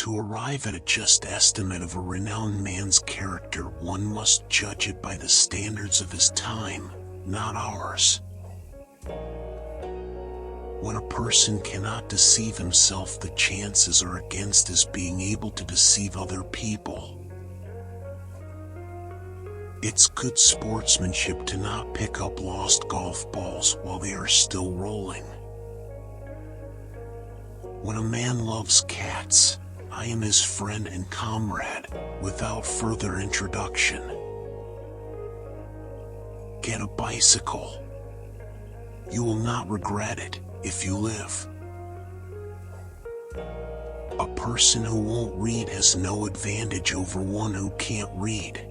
To arrive at a just estimate of a renowned man's character, one must judge it by the standards of his time, not ours. When a person cannot deceive himself, the chances are against his being able to deceive other people. It's good sportsmanship to not pick up lost golf balls while they are still rolling. When a man loves cats, I am his friend and comrade, without further introduction. Get a bicycle. You will not regret it if you live. A person who won't read has no advantage over one who can't read.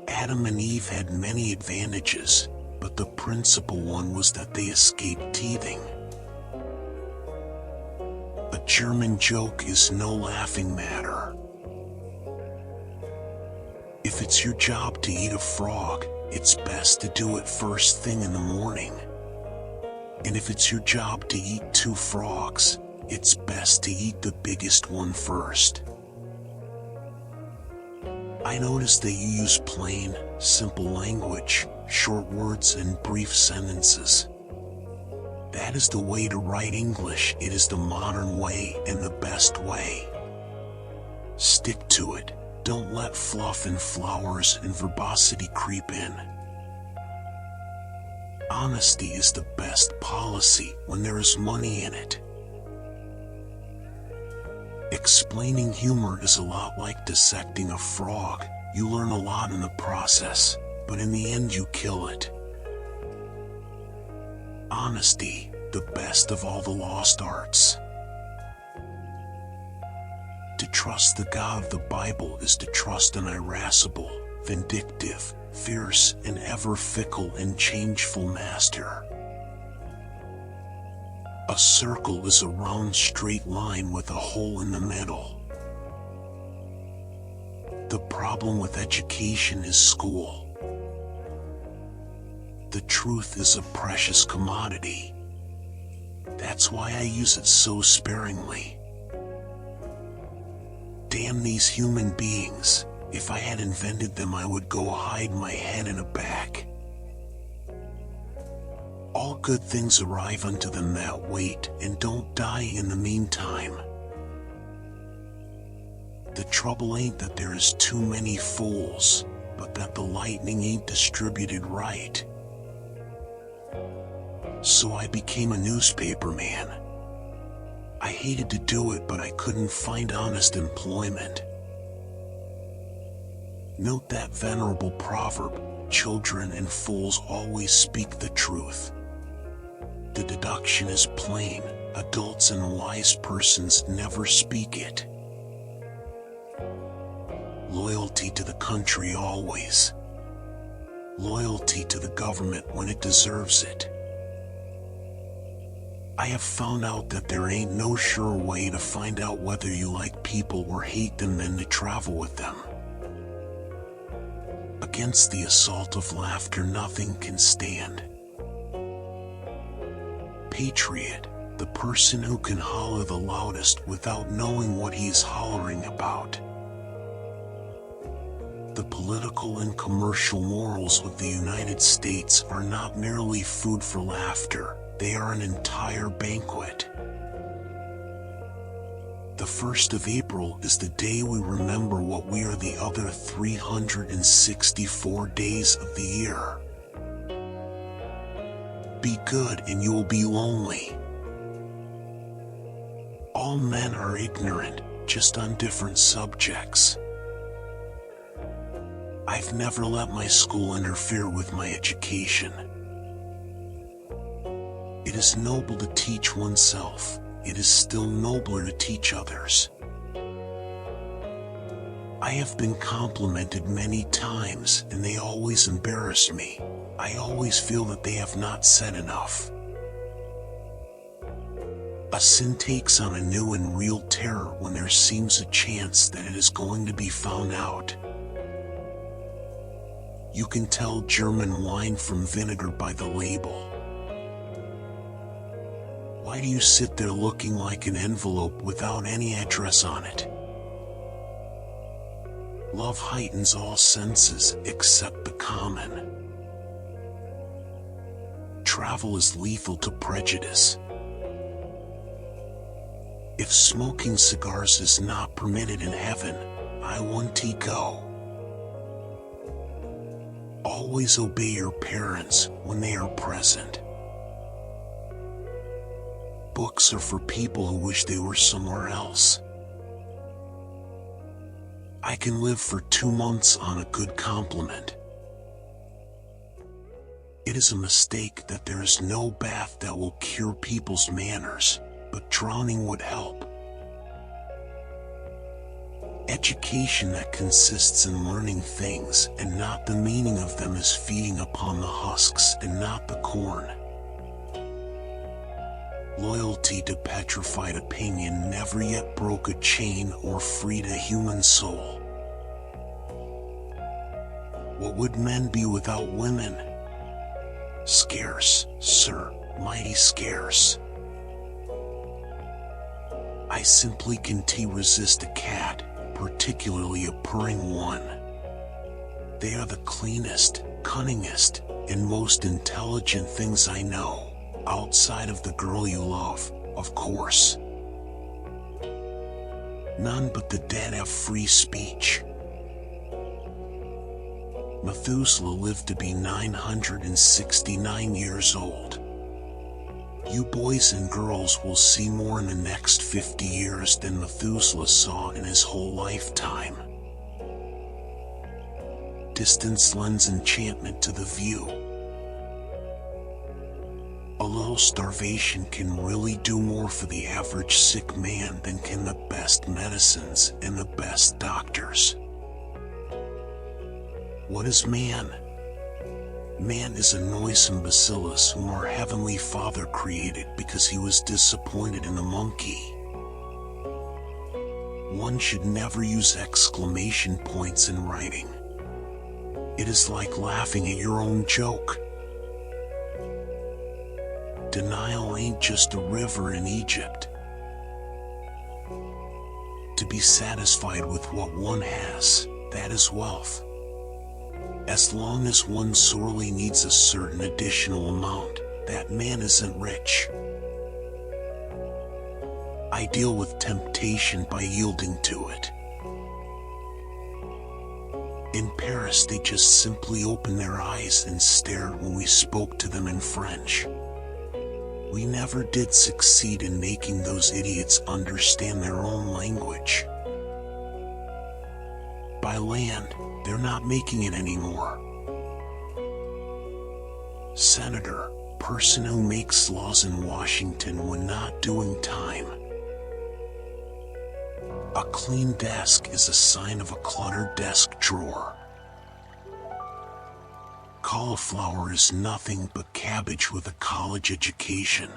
Adam and Eve had many advantages, but the principal one was that they escaped teething. A German joke is no laughing matter. If it's your job to eat a frog, it's best to do it first thing in the morning. And if it's your job to eat 2 frogs, it's best to eat the biggest one first. I notice that you use plain, simple language, short words and brief sentences. That is the way to write English. It is the modern way and the best way. Stick to it. Don't let fluff and flowers and verbosity creep in. Honesty is the best policy when there is money in it. Explaining humor is a lot like dissecting a frog. You learn a lot in the process, but in the end you kill it. Honesty, the best of all the lost arts. To trust the God of the Bible is to trust an irascible, vindictive, fierce, and ever fickle and changeful master. A circle is a round straight line with a hole in the middle. The problem with education is school. The truth is a precious commodity. That's why I use it so sparingly. Damn these human beings. If I had invented them, I would go hide my head in a bag. All good things arrive unto them that wait and don't die in the meantime. The trouble ain't that there is too many fools, but that the lightning ain't distributed right. So I became a newspaper man. I hated to do it, but I couldn't find honest employment. Note that venerable proverb, children and fools always speak the truth. The deduction is plain, adults and wise persons never speak it. Loyalty to the country always. Loyalty to the government when it deserves it. I have found out that there ain't no sure way to find out whether you like people or hate them than to travel with them. Against the assault of laughter nothing can stand. Patriot, the person who can holler the loudest without knowing what he is hollering about. The political and commercial morals of the United States are not merely food for laughter, they are an entire banquet. The 1st of April is the day we remember what we are the other 364 days of the year. Be good and you will be lonely. All men are ignorant, just on different subjects. I've never let my school interfere with my education. It is noble to teach oneself. It is still nobler to teach others. I have been complimented many times, and they always embarrass me. I always feel that they have not said enough. A sin takes on a new and real terror when there seems a chance that it is going to be found out. You can tell German wine from vinegar by the label. Why Why do you sit there looking like an envelope without any address on it? Love heightens all senses except the common. Travel is lethal to prejudice. If smoking cigars is not permitted in heaven, I want to go. Always obey your parents when they are present. Books are for people who wish they were somewhere else. I can live for 2 months on a good compliment. It is a mistake that there is no bath that will cure people's manners, but drowning would help. Education that consists in learning things and not the meaning of them is feeding upon the husks and not the corn. Loyalty to petrified opinion never yet broke a chain or freed a human soul. What would men be without women? Scarce, sir, mighty scarce. I simply can't resist a cat, particularly a purring one. They are the cleanest, cunningest, and most intelligent things I know, outside of the girl you love, of course. None but the dead have free speech. Methuselah lived to be 969 years old. You boys and girls will see more in the next 50 years than Methuselah saw in his whole lifetime. Distance lends enchantment to the view. A little starvation can really do more for the average sick man than can the best medicines and the best doctors. What is man? Man is a noisome bacillus whom our Heavenly Father created because he was disappointed in the monkey. One should never use exclamation points in writing. It is like laughing at your own joke. Denial ain't just a river in Egypt. To be satisfied with what one has, that is wealth. As long as one sorely needs a certain additional amount, that man isn't rich. I deal with temptation by yielding to it. In Paris, they just simply opened their eyes and stared when we spoke to them in French. We never did succeed in making those idiots understand their own language. By land, they're not making it anymore. Senator, person who makes laws in Washington when not doing time. A clean desk is a sign of a cluttered desk drawer. Cauliflower is nothing but cabbage with a college education.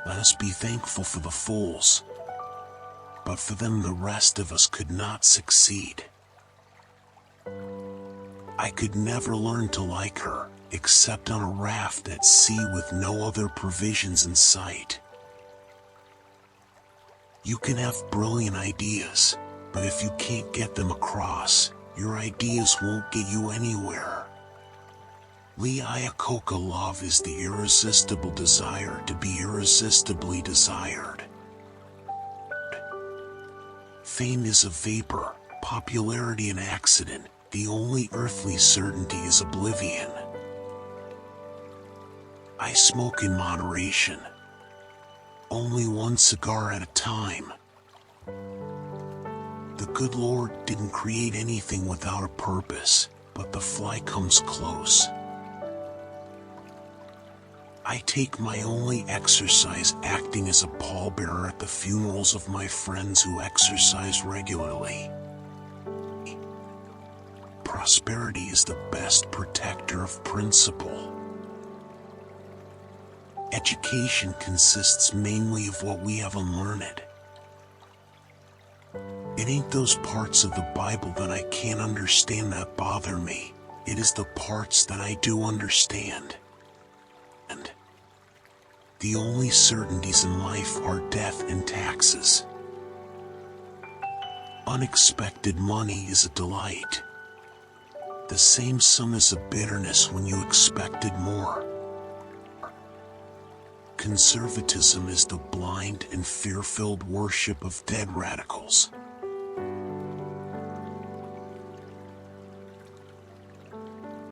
Let us be thankful for the fools. But for them the rest of us could not succeed. I could never learn to like her, except on a raft at sea with no other provisions in sight. You can have brilliant ideas, but if you can't get them across, your ideas won't get you anywhere. Lee Iacocca love is the irresistible desire to be irresistibly desired. Fame is a vapor, popularity an accident, the only earthly certainty is oblivion. I smoke in moderation. Only one cigar at a time. The good Lord didn't create anything without a purpose, but the fly comes close. I take my only exercise acting as a pallbearer at the funerals of my friends who exercise regularly. Prosperity is the best protector of principle. Education consists mainly of what we have unlearned. It ain't those parts of the Bible that I can't understand that bother me. It is the parts that I do understand. And The only certainties in life are death and taxes. Unexpected money is a delight. The same sum as a bitterness when you expected more. Conservatism is the blind and fear-filled worship of dead radicals.